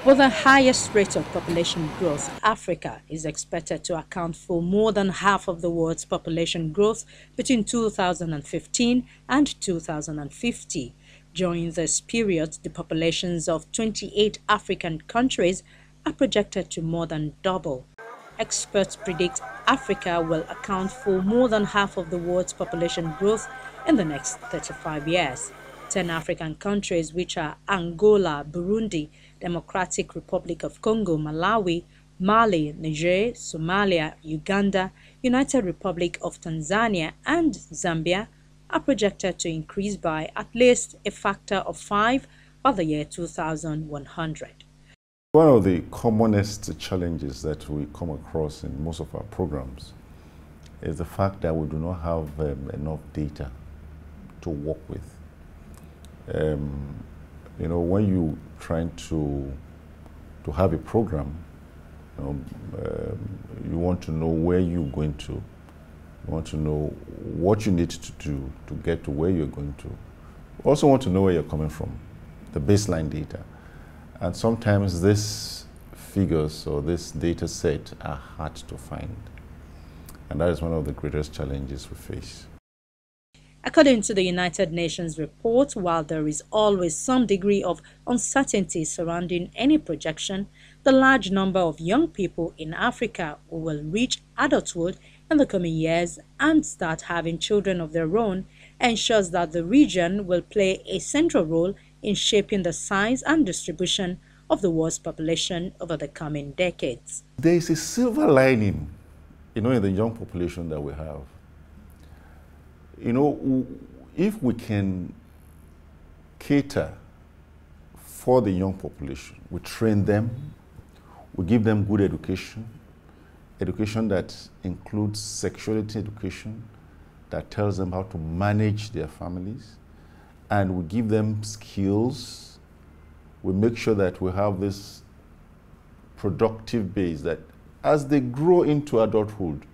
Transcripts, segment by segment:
With the highest rate of population growth, Africa is expected to account for more than half of the world's population growth between 2015 and 2050. During this period, the populations of 28 African countries are projected to more than double. Experts predict Africa will account for more than half of the world's population growth in the next 35 years. 10 African countries, which are Angola, Burundi, Democratic Republic of Congo, Malawi, Mali, Niger, Somalia, Uganda, United Republic of Tanzania, and Zambia, are projected to increase by at least a factor of 5 by the year 2100. One of the commonest challenges that we come across in most of our programs is the fact that we do not have enough data to work with. You know, when you trying to have a program, you want to know where you're going to. You want to know what you need to do to get to where you're going to. You also want to know where you're coming from, the baseline data. And sometimes these figures or this data set are hard to find. And that is one of the greatest challenges we face. According to the United Nations report, while there is always some degree of uncertainty surrounding any projection, the large number of young people in Africa who will reach adulthood in the coming years and start having children of their own ensures that the region will play a central role in shaping the size and distribution of the world's population over the coming decades. There is a silver lining, in the young population that we have. If we can cater for the young population, we train them, we give them good education, education that includes sexuality education, that tells them how to manage their families, and we give them skills. We make sure that we have this productive base that as they grow into adulthood,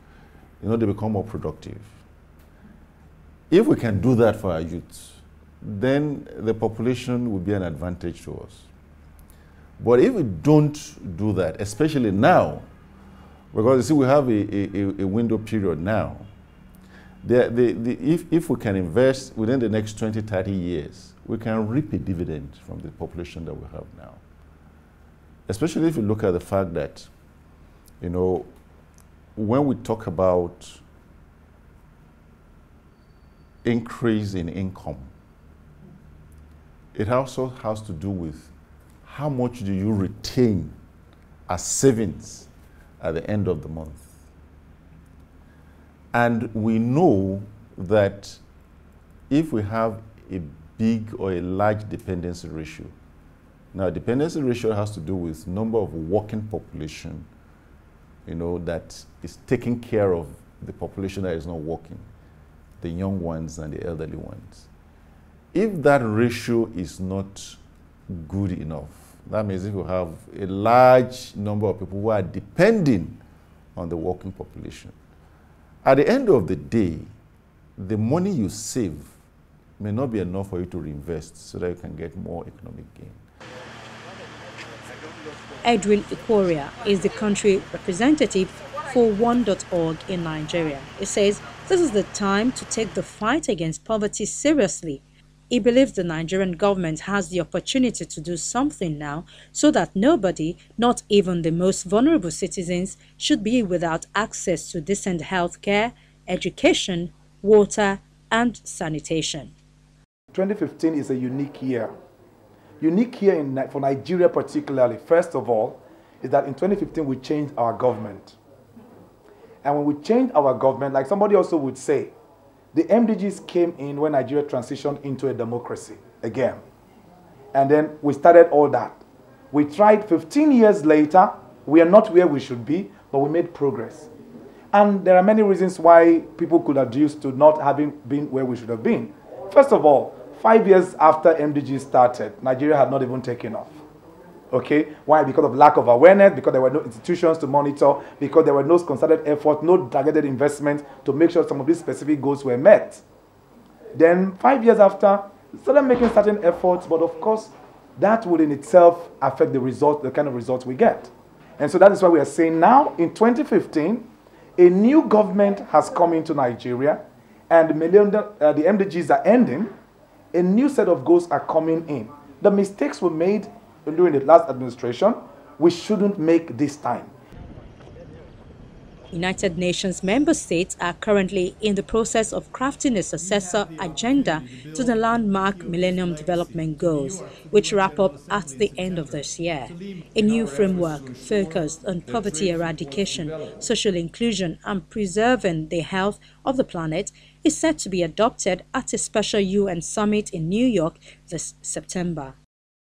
they become more productive. If we can do that for our youth, then the population will be an advantage to us. But if we don't do that, especially now, because you see we have a window period now, if we can invest within the next 20, 30 years, we can reap a dividend from the population that we have now. Especially if you look at the fact that, when we talk about increase in income, it also has to do with how much do you retain as savings at the end of the month. And we know that if we have a big or a large dependency ratio, now dependency ratio has to do with number of working population, that is taking care of the population that is not working, the young ones and the elderly ones. If that ratio is not good enough, that means if you have a large number of people who are depending on the working population, at the end of the day, the money you save may not be enough for you to reinvest so that you can get more economic gain. Edwin Ikoria is the country representative for One.org in Nigeria. He says this is the time to take the fight against poverty seriously. He believes the Nigerian government has the opportunity to do something now so that nobody, not even the most vulnerable citizens, should be without access to decent health care, education, water, and sanitation. 2015 is a unique year. Unique year for Nigeria particularly. First of all, is that in 2015 we changed our government. And when we changed our government, like somebody also would say, the MDGs came in when Nigeria transitioned into a democracy again. And then we started all that. We tried 15 years later. We are not where we should be, but we made progress. And there are many reasons why people could adduce to not having been where we should have been. First of all, 5 years after MDG started, Nigeria had not even taken off. Okay? Why? Because of lack of awareness, because there were no institutions to monitor, because there were no concerted effort, no targeted investment to make sure some of these specific goals were met. Then 5 years after, we started making certain efforts, but of course, that will in itself affect the kind of results we get. And so that is why we are saying now, in 2015, a new government has come into Nigeria, and the MDGs are ending. A new set of goals are coming in. The mistakes were made during the last administration, we shouldn't make this time. United Nations member states are currently in the process of crafting a successor agenda to the landmark Millennium Development Goals, which wrap up at the end of this year. A new framework focused on poverty eradication, social inclusion, and preserving the health of the planet is set to be adopted at a special UN summit in New York this September.